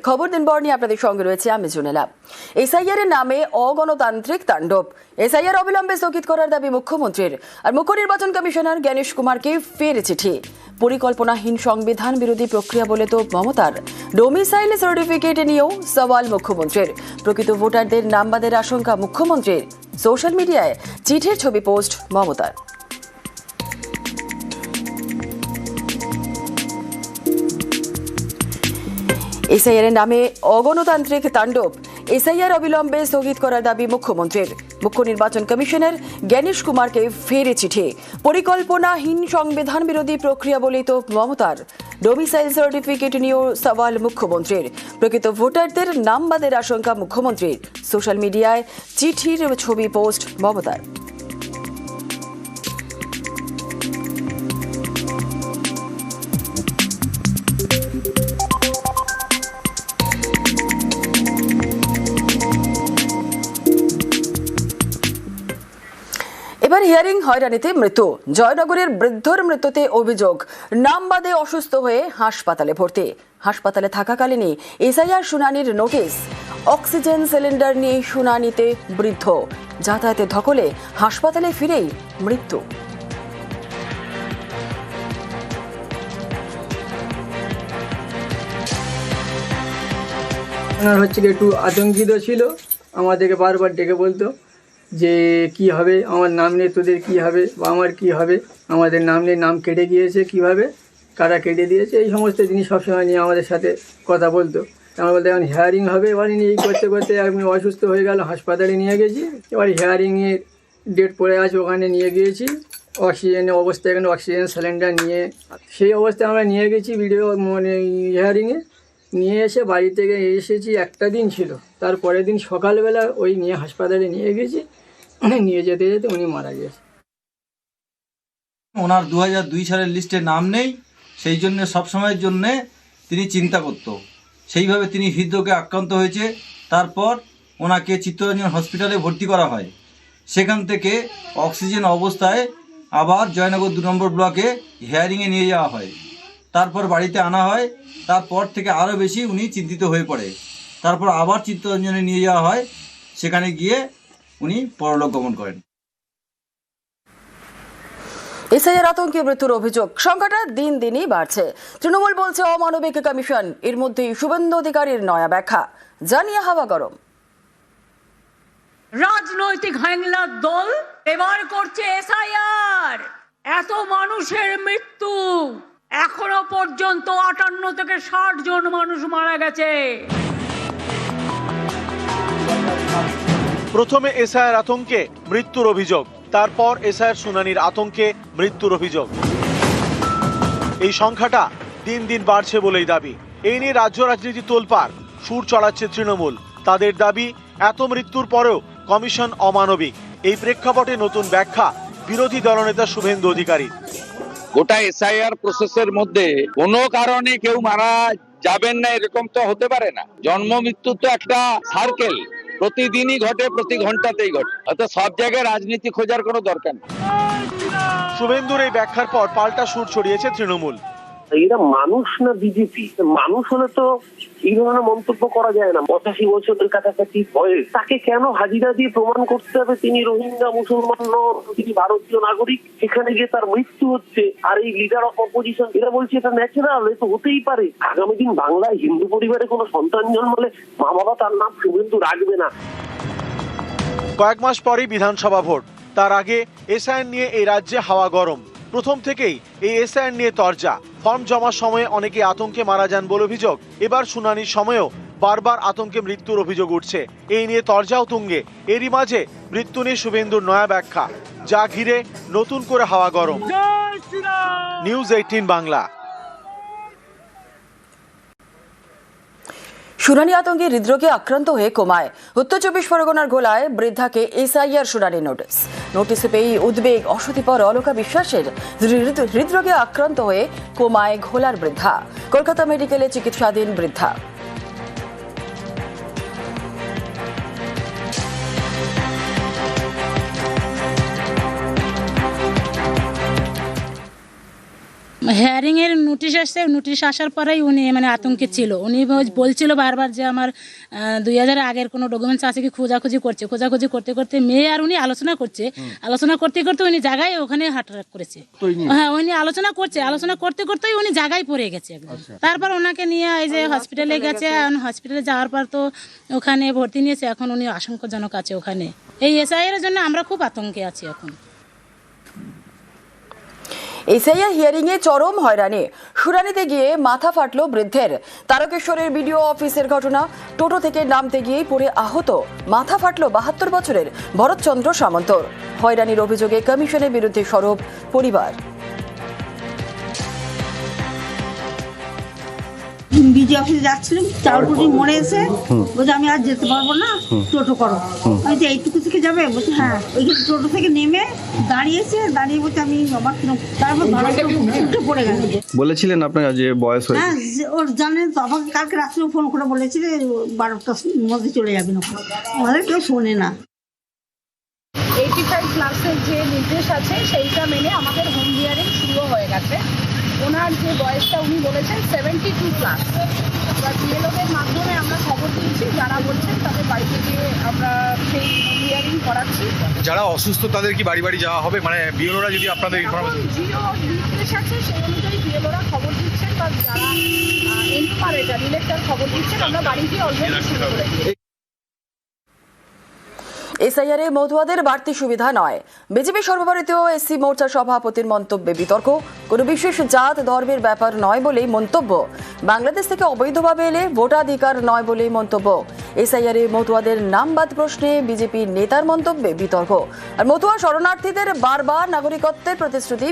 খবর দিন বর নিয়ে আপনাদের সঙ্গে রয়েছে আমি জুনেলা। এসআইআর এর নামে অগণতান্ত্রিক তাণ্ডব। এসআইআর অবিলম্বে স্থগিত করার দাবি মুখ্যমন্ত্রীর। আর মুখ্য নির্বাচন কমিশনার জ্ঞানেশ কুমারকে ফের চিঠি। পরিকল্পনাহীন সংবিধান বিরোধী প্রক্রিয়া বলে তো মমতার। ডোমিসাইল সার্টিফিকেট নিয়েও সওয়াল মুখ্যমন্ত্রীর। প্রকৃত ভোটারদের নাম বাদের আশঙ্কা মুখ্যমন্ত্রীর। সোশ্যাল মিডিয়ায় চিঠির ছবি পোস্ট মমতার। এসআইআর এর নামে অগণতান্ত্রিক তাণ্ডব। এসআইআর অবিলম্বে স্থগিত করার দাবি মুখ্যমন্ত্রীর। মুখ্য নির্বাচন কমিশনার জ্ঞানেশ কুমারকে ফের চিঠি। পরিকল্পনাহীন সংবিধান বিরোধী প্রক্রিয়া বলেই তো মমতার। ডোমিসাইল সার্টিফিকেট নিয়েও সওয়াল মুখ্যমন্ত্রীর। প্রকৃত ভোটারদের নাম বাদের আশঙ্কা মুখ্যমন্ত্রীর। সোশ্যাল মিডিয়ায় চিঠির ছবি পোস্ট মমতার। এবার হিয়ারিং হয়রানিতে মৃত্যু। জয়নগরের বৃদ্ধর মৃত্যুতে অভিযোগ, নাম বাদে অসুস্থ হয়ে হাসপাতালে ভর্তি। হাসপাতালে থাকাকালীনই এসআইআর শুনানির নোটিশ। অক্সিজেন সিলিন্ডার নিয়ে শুনানিতে বৃদ্ধ। যাতায়াতের ধকলে হাসপাতালে ফিরেই মৃত্যু। হচ্ছে একটু আতঙ্কিত ছিল, আমাদেরকে বারবার ডেকে বলতো যে কি হবে, আমার নাম নিয়ে তোদের কি হবে বা আমার কি হবে, আমাদের নাম নিয়ে নাম কেটে গিয়েছে কিভাবে, কারা কেটে দিয়েছে, এই সমস্ত জিনিস সবসময় নিয়ে আমাদের সাথে কথা বলতো। আমরা বলতে এখন হিয়ারিং হবে, এবার নিয়ে এই করতে করতে আমি অসুস্থ হয়ে গেল, হাসপাতালে নিয়ে গেছি। এবার হিয়ারিংয়ের ডেট পড়ে আছে, ওখানে নিয়ে গিয়েছি। অক্সিজেনের অবস্থা, এখানে অক্সিজেন সিলিন্ডার নিয়ে সেই অবস্থায় আমরা নিয়ে গেছি ভিডিও হিয়ারিংয়ে। নিয়ে এসে বাড়ি থেকে এসেছি, একটা দিন ছিল, তারপরের দিন সকালবেলা ওই নিয়ে হাসপাতালে নিয়ে গেছি। নিয়ে যেতে যেতে উনি মারা গেছে। ওনার 2002 সালের লিস্টে নাম নেই, সেই জন্য সবসময়ের জন্যে তিনি চিন্তা করত। সেইভাবে তিনি হৃদরোগে আক্রান্ত হয়েছে। তারপর ওনাকে চিত্তরঞ্জন হসপিটালে ভর্তি করা হয়। সেখান থেকে অক্সিজেন অবস্থায় আবার জয়নগর 2 নম্বর ব্লকে হিয়ারিংয়ে নিয়ে যাওয়া হয়। তারপর বাড়িতে আনা হয়। তারপর থেকে আরও বেশি উনি চিন্তিত হয়ে পড়ে। তারপর আবার চিত্তরঞ্জনে নিয়ে যাওয়া হয়। সেখানে গিয়ে উনি পরলোক গমন করেন। এসআইআর আতঙ্কে মৃত্যুর অভিযোগ, সংখ্যাটা দিন দিনই বাড়ছে। তৃণমূল বলছে অমানবিক কমিশন। এর মধ্যেই শুভেন্দু অধিকারীর নয়া ব্যাখ্যা, জানিয়ে হাওয়া গরম। রাজনৈতিক হ্যাংলার দল এবার করছে এসআইআর। এত মানুষের মৃত্যু, এখনো পর্যন্ত 58 থেকে 60 জন মানুষ মারা গেছে। প্রথমে এসআইআর আতঙ্কে মৃত্যুর অভিযোগ, তারপর এসআইআর শুনানির আতঙ্কে মৃত্যুর অভিযোগ। এই সংখ্যাটা দিন দিন বাড়ছে বলেই দাবি। এই নিয়ে রাজ্য রাজনীতি তোলপাড়, সুর চড়াচ্ছে তৃণমূল। তাদের দাবি, এত মৃত্যুর পরেও কমিশন অমানবিক। এই প্রেক্ষাপটে নতুন ব্যাখ্যা বিরোধী দলনেতা শুভেন্দু অধিকারী। গোটা এসআইআর প্রসেসের মধ্যে কোনো কারণে কেউ মারা যাবেন না এরকম তো হতে পারে না। জন্ম মৃত্যু তো একটা সার্কেল, প্রতিদিনই ঘটে, প্রতি ঘন্টাতেই ঘটে। অর্থাৎ সব জায়গায় রাজনীতি খোঁজার কোনো দরকার নেই। শুভেন্দুর এই ব্যাখ্যার পর পাল্টা সুর ছড়িয়েছে তৃণমূল। এরা মানুষ না বিজেপি? মানুষ হলে তো এই ধরনের মন্তব্য করা যায় না। 85 বছরের কাছাকাছি বয়স, তাকে কেন হাজিরা দিয়ে প্রমাণ করতে হবে তিনি রোহিঙ্গা মুসলমান নন, তিনি ভারতীয় নাগরিক? সেখানে গিয়ে তার মৃত্যু হচ্ছে, আর এই লিডার অফ অপোজিশন এরা বলছে এটা ন্যাচারাল, এ তো হতেই পারে। আগামী দিন বাংলায় হিন্দু পরিবারে কোনো সন্তান জন্মালে মা বাবা তার নাম শুভেন্দু রাখবে না। কয়েক মাস পরেই বিধানসভা ভোট, তার আগে এসআইআর নিয়ে এই রাজ্যে হাওয়া গরম। প্রথম থেকেই এই এসআইআর নিয়ে তরজা। ফর্ম জমার সময়ে অনেকে আতঙ্কে মারা যান বলে অভিযোগ। এবার শুনানির সময়েও বারবার আতঙ্কে মৃত্যুর অভিযোগ উঠছে। এই নিয়ে তরজাও তুঙ্গে। এরই মাঝে মৃত্যু নিয়ে শুভেন্দুর নয়া ব্যাখ্যা, যা ঘিরে নতুন করে হাওয়া গরম। নিউজ 18 বাংলা। শুনানি আতঙ্কে হৃদরোগে আক্রান্ত হয়ে কোমায়। উত্তর 24 পরগনার গোলায় বৃদ্ধাকে এসআইআর শুনানির নোটিশ পেয়ে উদ্বেগ অশীতিপর অলকা বিশ্বাসের। হৃদরোগে আক্রান্ত হয়ে কোমায় ঘোলার বৃদ্ধা। কলকাতা মেডিকেলে চিকিৎসাধীন বৃদ্ধা। হেয়ারিং এর নোটিশ আসছে, নোটিশ আসার পরেই উনি মানে আতঙ্কে ছিল। উনি বলছিল বারবার যে আমার 2000 আগের কোনো ডকুমেন্টস আছে কি খোঁজাখুঁজি করতে করতে মেয়ে আর উনি আলোচনা করতে উনি জায়গায় ওখানে হার্ট অ্যাটাক করেছে। হ্যাঁ, উনি আলোচনা করতেই উনি জায়গায় পড়ে গেছে একদম। তারপর ওনাকে নিয়ে এই যে হসপিটালে গেছে। হসপিটালে যাওয়ার পর তো ওখানে ভর্তি নিয়েছে। এখন উনি আশঙ্কাজনক আছে ওখানে। এই এসআইআর জন্য আমরা খুব আতঙ্কে আছি এখন। এসআইআর হিয়ারিং এ চরম হয়রানি, শুনানিতে গিয়ে মাথা ফাটলো বৃদ্ধের। তারকেশ্বরের বিডিও অফিসের ঘটনা। টোটো থেকে নামতে গিয়েই পড়ে আহত, মাথা ফাটলো 72 বছরের ভরতচন্দ্র সামন্তর। হয়রানির অভিযোগে কমিশনের বিরুদ্ধে সরব পরিবার। বিজি অফিসে যাচ্ছিলাম, চাউলপুরি মোড়ে এসে বলছে আমি আর যেতে পারবো না, টোটো করো। আমি তো এইটুকু থেকে যাবে, বলছে হ্যাঁ। ওইখানে টোটো থেকে নেমে দাঁড়িয়ে বলছে আমি আমার তারপর উঠে পড়ে গেছে। বলেছিলেন আপনার যে বয়স হয়েছে? হ্যাঁ, ওর জানেন তো, আমাকে কালকে রাত্রে ফোন করে বলেছিলে 12টার মধ্যে চলে যাবেন। আমাদের কেউ শোনে না। 85 ক্লাসের যে নির্দেশ আছে সেইটা মেনে আমাদের হোম হিয়ারিং শুরু হয়ে গেছে। ওনার যে বয়সটা উনি বলেছেন 72 প্লাস। এবার বিএলওদের মাধ্যমে আমরা খবর দিয়েছি, যারা বলছেন তাদের বাড়িতে গিয়ে আমরা সেই হোম হিয়ারিং করাচ্ছি। যারা অসুস্থ তাদের কি বাড়ি বাড়ি যাওয়া হবে? মানে বিএলওরা যদি আপনাদের জিও নির্দেশ আছে সেই অনুযায়ী বিএলওরা খবর দিচ্ছেন, বা যারা এনপারেটার ইলেক্টার খবর দিচ্ছেন আমরা বাড়িতে অলরেডি শুরু করে দিয়েছি। এসআইআর এ মতুয়াদের বাড়তি সুবিধা নয়, বিজেপি সর্বভারতীয় এসসি মোর্চা সভাপতির মন্তব্যে বিতর্ক। কোনো বিশেষ জাত ধর্মের ব্যাপার নয় বলেই মন্তব্য। বাংলাদেশ থেকে অবৈধভাবে এলে ভোটাধিকার নয় বলেই মন্তব্য। এসআইআর এ মতুয়াদের নাম বাদ প্রশ্নে বিজেপি নেতার মন্তব্যে বিতর্ক। আর মতুয়া শরণার্থীদের বারবার নাগরিকত্বের প্রতিশ্রুতি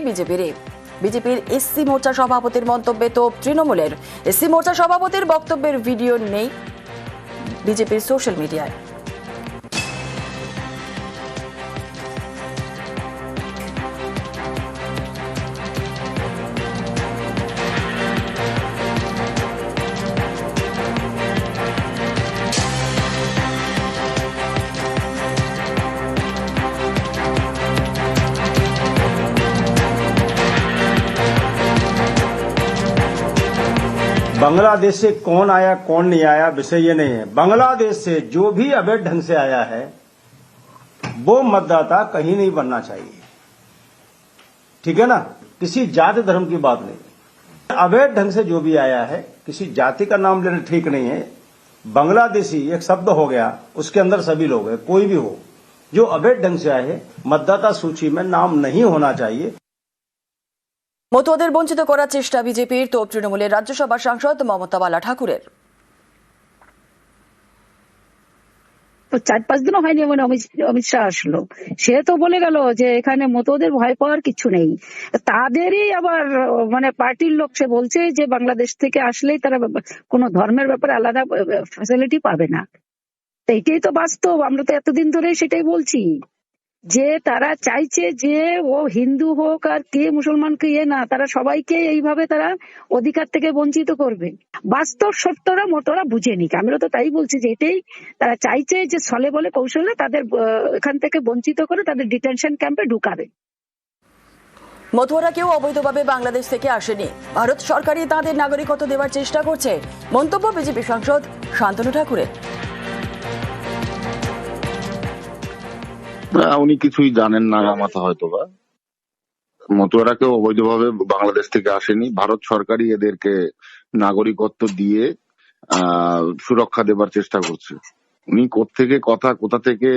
বিজেপির এসসি মোর্চা সভাপতির মন্তব্যে তো তৃণমূলের। এসসি মোর্চা সভাপতির বক্তব্যের ভিডিও নেই বিজেপির সোশ্যাল মিডিয়ায়। बांग्लादेश से कौन आया कौन नहीं आया विषय ये नहीं है। बांग्लादेश से जो भी अवैध ढंग से आया है वो मतदाता कहीं नहीं बनना चाहिए, ठीक है ना। किसी जाति धर्म की बात नहीं, अवैध ढंग से जो भी आया है किसी जाति का नाम लेना ठीक नहीं है। बांग्लादेशी एक शब्द हो गया, उसके अंदर सभी लोग हैं, कोई भी हो जो अवैध ढंग से आए हैं मतदाता सूची में नाम नहीं होना चाहिए। মতুয়াদের বঞ্চিত করার চেষ্টা বিজেপির, তো তৃণমূলের রাজ্যসভা সাংসদ মমতা বালা ঠাকুরের। 4-5 দিনও হয়নি মানে অমিত শাহ আসলো, সে তো বলে গেল যে এখানে মতুয়াদের ভয় পাওয়ার কিছু নেই। তাদেরই আবার মানে পার্টির লোক সে বলছে যে বাংলাদেশ থেকে আসলেই তারা কোনো ধর্মের ব্যাপারে আলাদা ফ্যাসিলিটি পাবে না। এইটাই তো বাস্তব, আমরা তো এতদিন ধরে সেটাই বলছি যে তারা চাইছে যে ও হিন্দু হোক আর কে মুসলমান কে না, তারা সবাইকে এইভাবে তারা অধিকার থেকে বঞ্চিত করবে। বাস্তব সত্যরা মতরা বুঝে নিক, আমরা তো তাই বলছি যে এটাই তারা চাইছে যে ছলে বলে কৌশলে তাদের এখান থেকে বঞ্চিত করে তাদের ডিটেনশন ক্যাম্পে ঢুকাবে। মতুয়ারা কেউ অবৈধভাবে বাংলাদেশ থেকে আসেনি, ভারত সরকারই তাদের নাগরিকত্ব দেওয়ার চেষ্টা করছে, মন্তব্য বিজেপি সাংসদ শান্তনু ঠাকুরের। উনি কিছুই জানেন না মাথা হয়তো বা। মতুয়ারা কেউ অবৈধভাবে বাংলাদেশ থেকে আসেনি, ভারত সরকারই এদেরকে নাগরিকত্ব দিয়ে সুরক্ষা দেবার চেষ্টা করছে। উনি কোথা থেকে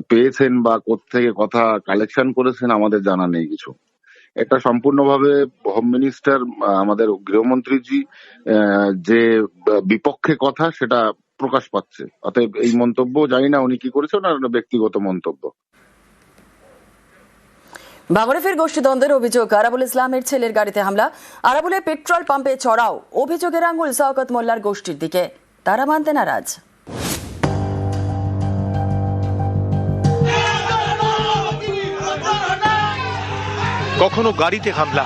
পেয়েছেন বা কোত্থেকে কথা কালেকশন করেছেন আমাদের জানা নেই কিছু। এটা সম্পূর্ণভাবে হোম মিনিস্টার আমাদের গৃহমন্ত্রীজি যে বিপক্ষে কথা সেটা প্রকাশ পাচ্ছে। অতএব এই মন্তব্য জানি না উনি কি করেছেন, ওনার ব্যক্তিগত মন্তব্য। ভাঙড়ে ফের গোষ্ঠীদ্বন্দ্বের অভিযোগ, আরাবুল ইসলামের ছেলের গাড়িতে হামলা, আরাবুলে পেট্রোল পাম্পে চড়াও, অভিযোগের আঙুল শওকত মোল্লার গোষ্ঠীর দিকে, তারা মানতে নারাজ। কখনো গাড়িতে হামলা,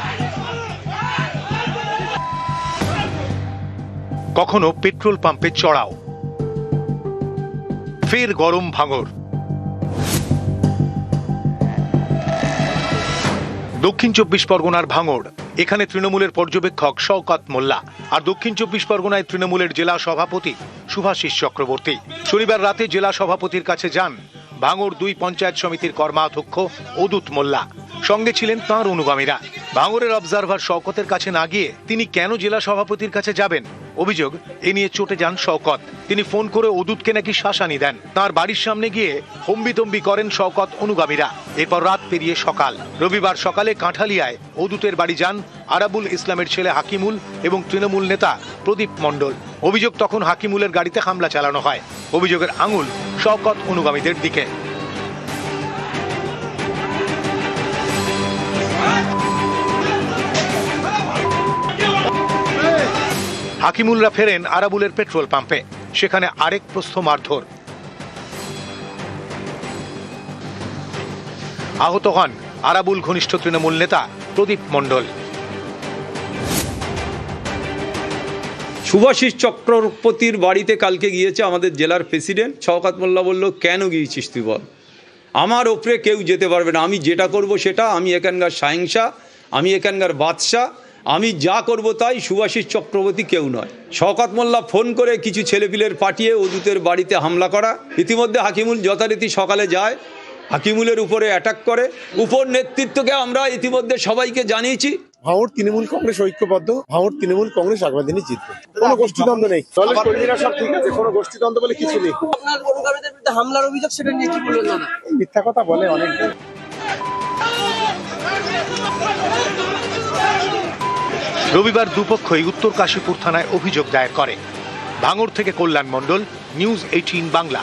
কখনো পেট্রোল পাম্পে চড়াও, ফের গরম ভাঙড়। দক্ষিণ 24 পরগনার ভাঙড় এখানে তৃণমূলের পর্যবেক্ষক শওকত মোল্লা, আর দক্ষিণ 24 পরগনায় তৃণমূলের জেলা সভাপতি শুভাশিস চক্রবর্তী। শনিবার রাতে জেলা সভাপতির কাছে যান ভাঙড় 2 পঞ্চায়েত সমিতির কর্মাধ্যক্ষ অদূত মোল্লা। সঙ্গে ছিলেন তাঁর অনুগামীরা। ভাঙড়ের অবজারভার শওকতের কাছে না গিয়ে তিনি কেন জেলা সভাপতির কাছে যাবেন? অভিযোগ, এ নিয়ে চটে যান শওকত। তিনি ফোন করে অদূতকে নাকি শাসানি দেন। তাঁর বাড়ির সামনে গিয়ে হম্বিতম্বি করেন শওকত অনুগামীরা। এরপর রাত পেরিয়ে সকাল। রবিবার সকালে কাঁঠালিয়ায় অদূতের বাড়ি যান আরাবুল ইসলামের ছেলে হাকিমুল এবং তৃণমূল নেতা প্রদীপ মণ্ডল। অভিযোগ, তখন হাকিমুলের গাড়িতে হামলা চালানো হয়। অভিযোগের আঙুল শওকত অনুগামীদের দিকে। হাকিমুলরা ফেরেন আরাবুলের পেট্রোল পাম্পে। সেখানে আরেক প্রস্থ মারধর। আহত হন আরাবুল ঘনিষ্ঠ তৃণমূল নেতা প্রদীপ মণ্ডল। শুভাশিস চক্রবর্তীর বাড়িতে কালকে গিয়েছে আমাদের জেলার প্রেসিডেন্ট। শওকত মোল্লা বলল, কেন গিয়েছিস তুই বল? আমার ওপরে কেউ যেতে পারবে না, আমি যেটা করব সেটা, আমি এখানকার শাহিংসা, আমি এখানকার বাদশা, আমি যা করব তাই, শুভাশিস চক্রবর্তী কেউ নয়। শওকত মোল্লা ফোন করে কিছু ছেলেপিলের পাঠিয়ে অদূতের বাড়িতে হামলা করা। ইতিমধ্যে হাকিমুল যথারীতি সকালে যায়, হাকিমুলের উপরে অ্যাটাক করে। উপর নেতৃত্বকে আমরা ইতিমধ্যে সবাইকে জানিয়েছি। ভাঙড় তৃণমূল কংগ্রেস ঐক্যবদ্ধ, ভাঙড় তৃণমূল কংগ্রেস আগামী দিনে জিতবে। কোনো গোষ্ঠীদ্বন্দ্ব নেই, দলের কর্মীরা সব ঠিক আছে, কোনো গোষ্ঠীদ্বন্দ্ব বলে কিছু নেই। আপনার অনুগামীদের বিরুদ্ধে হামলার অভিযোগ, সেটা নিয়ে কি বললেন? না, মিথ্যা কথা বলে অনেক। রবিবার দুপক্ষই উত্তর কাশীপুর থানায় অভিযোগ দায়ের করে। ভাঙড় থেকে কল্যাণ মণ্ডল, নিউজ 18 বাংলা।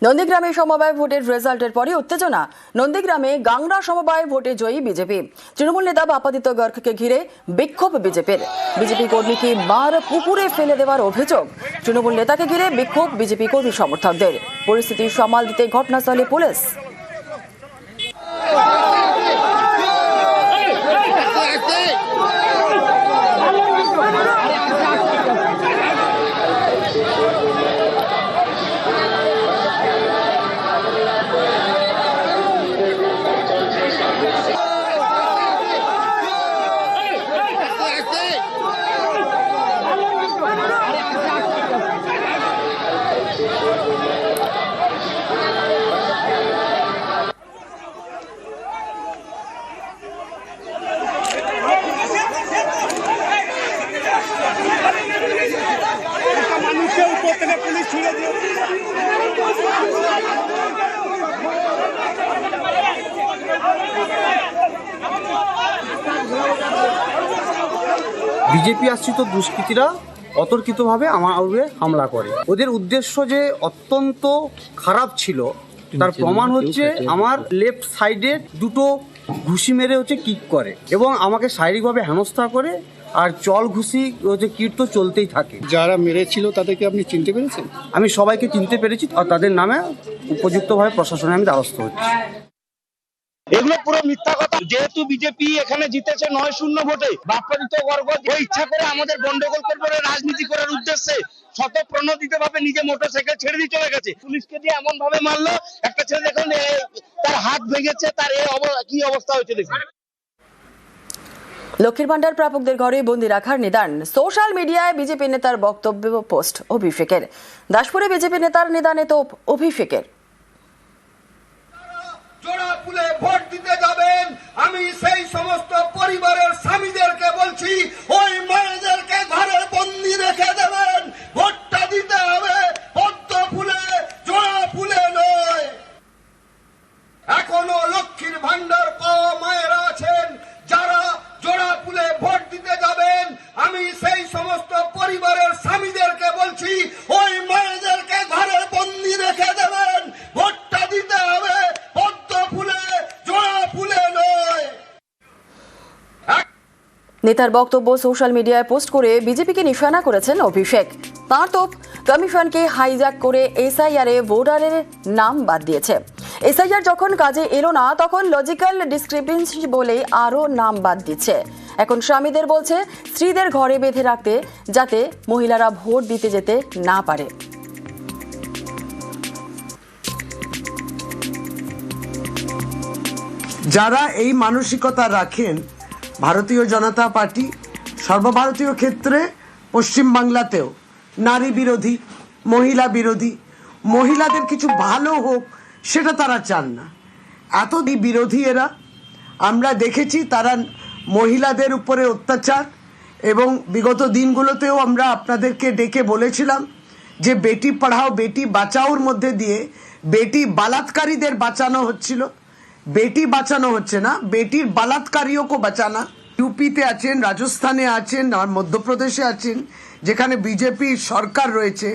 নন্দীগ্রামে সমবায় ভোটের রেজাল্টের পরে উত্তেজনা। নন্দীগ্রামে গাংরা সমবায় ভোটে জয়ী বিজেপি। তৃণমূল নেতা আপাদিত গর্গকে ঘিরে বিক্ষোভ বিজেপির। বিজেপি কর্মীকে মার পুকুরে ফেলে দেওয়ার অভিযোগ। তৃণমূল নেতাকে ঘিরে বিক্ষোভ বিজেপি কর্মী সমর্থকদের। পরিস্থিতি সামাল দিতে ঘটনাস্থলে পুলিশ। বিজেপি আশ্রিত দুষ্কৃতীরা অতর্কিতভাবে আমার উপরে হামলা করে। ওদের উদ্দেশ্য যে অত্যন্ত খারাপ ছিল তার প্রমাণ হচ্ছে আমার লেফট সাইডে দুটো ঘুষি মেরে হচ্ছে কিক করে এবং আমাকে শারীরিকভাবে হেনস্থা করে। আর চল ঘুষি হচ্ছে কীট তো চলতেই থাকে। যারা মেরেছিল তাদেরকে আপনি চিনতে পেরেছেন? আমি সবাইকে চিনতে পেরেছি আর তাদের নামে উপযুক্তভাবে প্রশাসনে আমি দ্বারস্থ হচ্ছি। এগুলো পুরো মিথ্যা কথা। যেহেতু বিজেপি এখানে জিতেছে 9-0 ভোটে, বাপ্পাদিত গর্গ ইচ্ছা করে আমাদের গন্ডগোল করবে রাজনীতি করার উদ্দেশ্যে স্বতঃপ্রণোদিত ভাবে নিজে মোটরসাইকেল ছেড়ে দিয়ে চলে গেছে। পুলিশকে দিয়ে এমন ভাবে মারলো, একটা ছেলে দেখুন তার হাত ভেঙেছে, তার কি অবস্থা হয়েছে দেখুন। লক্ষ্মীর ভান্ডার প্রাপকদের ঘরে বন্দি রাখার নিদান। সোশ্যাল মিডিয়ায় বিজেপি নেতার বক্তব্য পোস্ট অভিষেকের। দাসপুরে বিজেপি নেতার নিদানে তোপ অভিষেকের। জোড়াফুলে ভোট দিতে যাবেন, আমি সেই সমস্ত পরিবারের স্বামীদেরকে বলছি, ওই মায়েদেরকে ঘরে বন্দি রেখে দেবেন। ভোটটা দিতে হবে পদ্ম ফুলে, জোড়া ফুলে নয়। এখনো লক্ষ্মীর ভান্ডার পাওয়া মায়েরা আছেন যারা জোড়া ফুলে ভোট দিতে যাবেন, আমি সেই সমস্ত পরিবারের স্বামীদেরকে বলছি, ওই মায়েদেরকে ঘরে বন্দি রেখে দেবেন। ভোটটা দিতে হবে পদ্ম ফুলে, জোড়া ফুলে নয়। নেতার বক্তব্য সোশ্যাল মিডিয়ায় পোস্ট করে বিজেপিকে নিশানা করেছেন অভিষেক। তাঁর তোপ কমিশনকে হাইজ্যাক করে এসআইআরে ভোটারের নাম বাদ দিয়েছে। এসআইআর যখন কাজে এলো না তখন লজিক্যাল ডিসক্রিপেন্সি বলে আরও নাম বাদ দিচ্ছে। এখন স্বামীদের বলছে স্ত্রীদের ঘরে বেঁধে রাখতে, যাতে মহিলারা ভোট দিতে যেতে না পারে। যারা এই মানসিকতা রাখেন, ভারতীয় জনতা পার্টি সর্বভারতীয় ক্ষেত্রে পশ্চিমবাংলাতেও নারী বিরোধী, মহিলা বিরোধী, মহিলাদের কিছু ভালো হোক সেটা তারা চান না। এত বিরোধী এরা। আমরা দেখেছি তারা মহিলাদের উপরে অত্যাচার, এবং বিগত দিনগুলোতেও আমরা আপনাদেরকে ডেকে বলেছিলাম যে বেটি পড়াও বেটি বাঁচাওর মধ্যে দিয়ে বেটি বালাৎকারীদের বাঁচানো হচ্ছিল। বেটি বাঁচানো হচ্ছে না, বেটির বালাৎকারীও কো বাঁচানা। ইউপিতে আছেন, রাজস্থানে আছেন, আর মধ্যপ্রদেশে আছেন, যেখানে বিজেপির সরকার রয়েছে,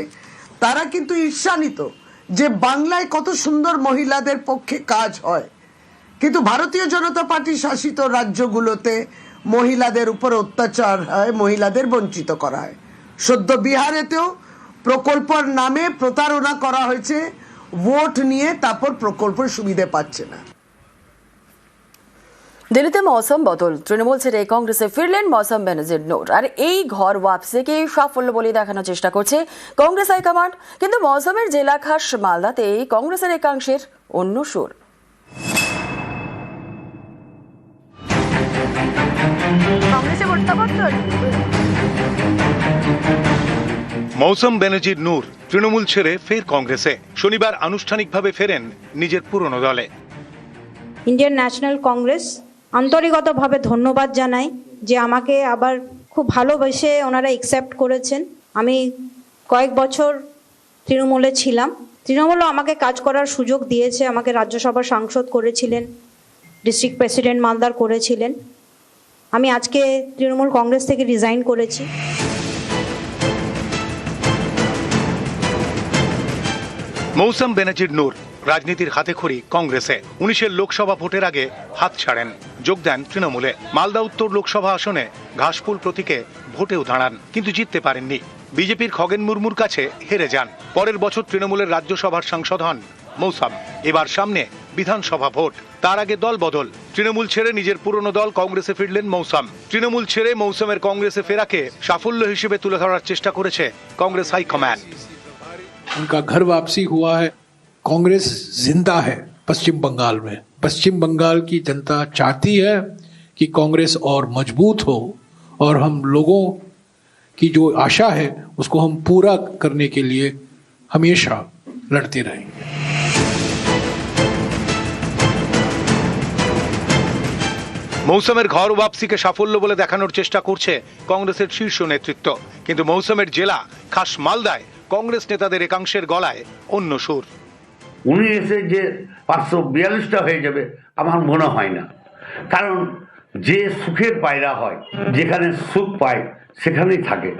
তারা কিন্তু ঈর্ষান্বিত যে বাংলায় কত সুন্দর মহিলাদের পক্ষে কাজ হয়, কিন্তু ভারতীয় জনতা পার্টি শাসিত রাজ্যগুলোতে মহিলাদের উপর অত্যাচার হয়, মহিলাদের বঞ্চিত করা হয়। সদ্য বিহারেতেও প্রকল্পের নামে প্রতারণা করা হয়েছে, ভোট নিয়ে তারপর প্রকল্পের সুবিধা পাচ্ছে না। দিল্লিতে মৌসুম বদল, তৃণমূল ছেড়ে কংগ্রেসে ফিরলেন মৌসুম বেনাজির নূর। আর এই ঘর ওয়াপসিকে সাফল্য বলে দেখানোর চেষ্টা করছে কংগ্রেস হাইকমান্ড। কিন্তু মৌসুমের জেলা খাস মালদাতে কংগ্রেসের একাংশের অন্য সুর। মৌসুম বেনাজির নূর তৃণমূল ছেড়ে ফের কংগ্রেসে। শনিবার আনুষ্ঠানিকভাবে ফেরেন নিজের পুরনো দলে। ইন্ডিয়ান ন্যাশনাল কংগ্রেস আন্তরিকতাভাবে ধন্যবাদ জানাই যে আমাকে আবার খুব ভালোবেসে ওনারা অ্যাকসেপ্ট করেছেন। আমি কয়েক বছর তৃণমূলে ছিলাম, তৃণমূলও আমাকে কাজ করার সুযোগ দিয়েছে, আমাকে রাজ্যসভার সাংসদ করেছিলেন, ডিস্ট্রিক্ট প্রেসিডেন্ট মালদার করেছিলেন। আমি আজকে তৃণমূল কংগ্রেস থেকে রিজাইন করেছি। মৌসুম বেনাজির নূর রাজনীতির হাতেখড়ি কংগ্রেসে। 19-এর লোকসভা ভোটের আগে হাত ছাড়েন, যোগ দেন তৃণমূলে। মালদা উত্তর লোকসভা আসনে ঘাসফুল প্রতীকে ভোটেও দাঁড়ান, কিন্তু জিততে পারেননি। বিজেপির খগেন মুর্মুর কাছে হেরে যান। পরের বছর তৃণমূলের রাজ্যসভার সাংসদ হন মৌসুম। এবার সামনে বিধানসভা ভোট, তার আগে দল বদল। তৃণমূল ছেড়ে নিজের পুরনো দল কংগ্রেসে ফিরলেন মৌসুম। তৃণমূল ছেড়ে মৌসুমের কংগ্রেসে ফেরাকে সাফল্য হিসেবে তুলে ধরার চেষ্টা করেছে কংগ্রেস হাইকমান্ড। उनका घर वापसी हुआ है। कांग्रेस जिंदा है पश्चिम बंगाल में। पश्चिम बंगाल की जनता चाहती है कि कांग्रेस और मजबूत हो, और हम लोगों की जो आशा है उसको हम पूरा करने के लिए हमेशा लड़ते रहेंगे। মৌসুমের ঘর ওয়াপসিকে সাফল্য বলে দেখানোর চেষ্টা করছে কংগ্রেসের শীর্ষ নেতৃত্ব। কিন্তু মৌসুমের জেলা খাস মালদায় কংগ্রেস নেতাদের একাংশের গলায় অন্য সুর। উনি এসে যে 542টা হয়ে যাবে আমার মনে হয় না, কারণ যে সুখের পায়রা হয়, যেখানে সুখ পায় সেখানেই থাকে।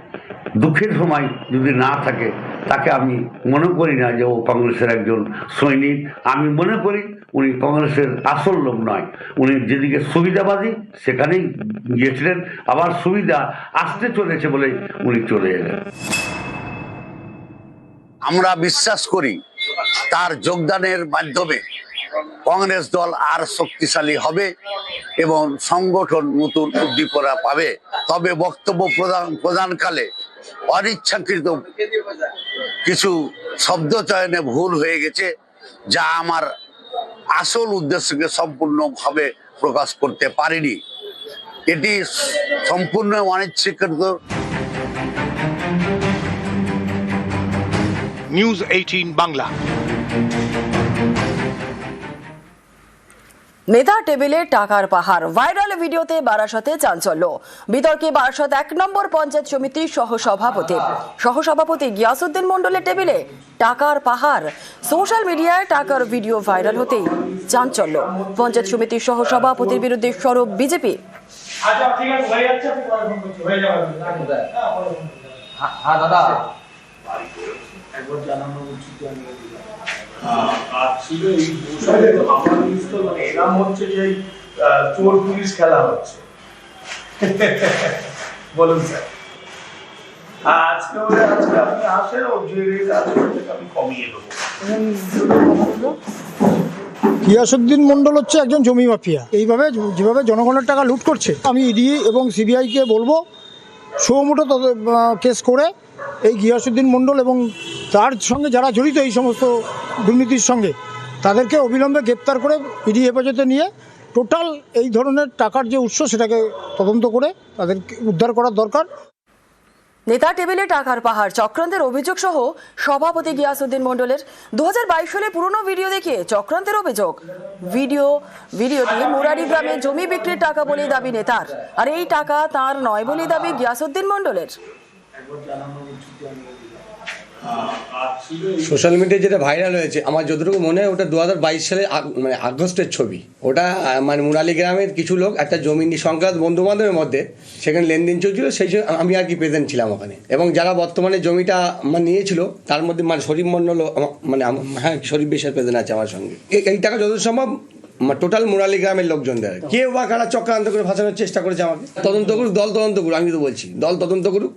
দুঃখের সময় যদি না থাকে তাকে আমি মনে করি না যে ও কংগ্রেসের একজন সৈনিক। আমি মনে করি উনি কংগ্রেসের আসল লোক নয়। উনি যেদিকে সুবিধাবাদী সেখানেই গিয়েছিলেন, আবার সুবিধা আসতে চলেছে বলে উনি চলে এলেন। আমরা বিশ্বাস করি তার যোগদানের মাধ্যমে কংগ্রেস দল আর শক্তিশালী হবে এবং সংগঠন নতুন উদ্দীপনা পাবে। তবে বক্তব্য প্রদানকালে অনিচ্ছাকৃত কিছু শব্দ চয়নে ভুল হয়ে গেছে, যা আমার আসল উদ্দেশ্যকে সম্পূর্ণভাবে প্রকাশ করতে পারিনি। এটি সম্পূর্ণ অনিচ্ছাকৃত। নিউজ 18 বাংলা। নেতা টেবিলে টাকার পাহাড়, ভাইরাল ভিডিওতে বারাসতে চাঞ্চল্য। বিতর্কে বারাসত 1 নম্বর পঞ্চায়েত সমিতির সহসভাপতি গিয়াসউদ্দিন মন্ডলের টেবিলে টাকার পাহাড়। সোশ্যাল মিডিয়ায় টাকার ভিডিও ভাইরাল হতেই চাঞ্চল্য। পঞ্চায়েত সমিতির সহসভাপতির বিরুদ্ধে সরব বিজেপি। চোর পুলিশ খেলা হচ্ছে, বলুন স্যার। আজকে আপনি আসেন, ও যে রেট আছে আমি কমিয়ে দেবো। গিয়াসউদ্দিন মন্ডল হচ্ছে একজন জমি মাফিয়া। এইভাবে যেভাবে জনগণের টাকা লুট করছে, আমি ইডি এবং সিবিআইকে বলবো সুমোটো কেস করে এই গিয়াসউদ্দিন মন্ডল এবং তার সঙ্গে যারা জড়িত এই সমস্ত দুর্নীতির সঙ্গে তাদেরকে অবিলম্বে গ্রেপ্তার করে ইডি হেফাজতে নিয়ে টোটাল এই ধরনের টাকার যে উৎস সেটাকে তদন্ত করে তাদেরকে উদ্ধার করার দরকার। নেতা টেবিলে টাকার পাহাড় চক্রান্তের অভিযোগ সহ সভাপতি গিয়াসউদ্দিন মণ্ডলের 2022 সালে পুরনো ভিডিও দেখিয়ে চক্রান্তের অভিযোগ। ভিডিওটি মুরারি গ্রামে জমি বিক্রির টাকা বলে দাবি নেতার, আর এই টাকা তার নয় বলে দাবি গিয়াসউদ্দিন মণ্ডলের। সোশ্যাল মিডিয়ায় যেটা ভাইরাল হয়েছে আমার যতটুকু মনে হয় ওটা 2022 সালে মানে আগস্টের ছবি। ওটা মানে মুরালি গ্রামের কিছু লোক একটা জমি সংক্রান্ত বন্ধু বান্ধবের মধ্যে সেখানে লেনদেন চলছিল, সেই সময় আমি আর কি প্রেজেন্ট ছিলাম ওখানে। এবং যারা বর্তমানে জমিটা মানে নিয়েছিল তার মধ্যে মানে শরীফ মণ্ডল, মানে হ্যাঁ শরীফ বিশ্বাস প্রেজেন্ট আছে আমার সঙ্গে। এই টাকা যত সম্ভব টোটাল মুরালি গ্রামের লোকজনদের, কেউ বা কারা চক্রান্ত করে ফাঁসানোর চেষ্টা করেছে আমাকে। তদন্ত করুক, দল তদন্ত করুক, আমি তো বলছি দল তদন্ত করুক।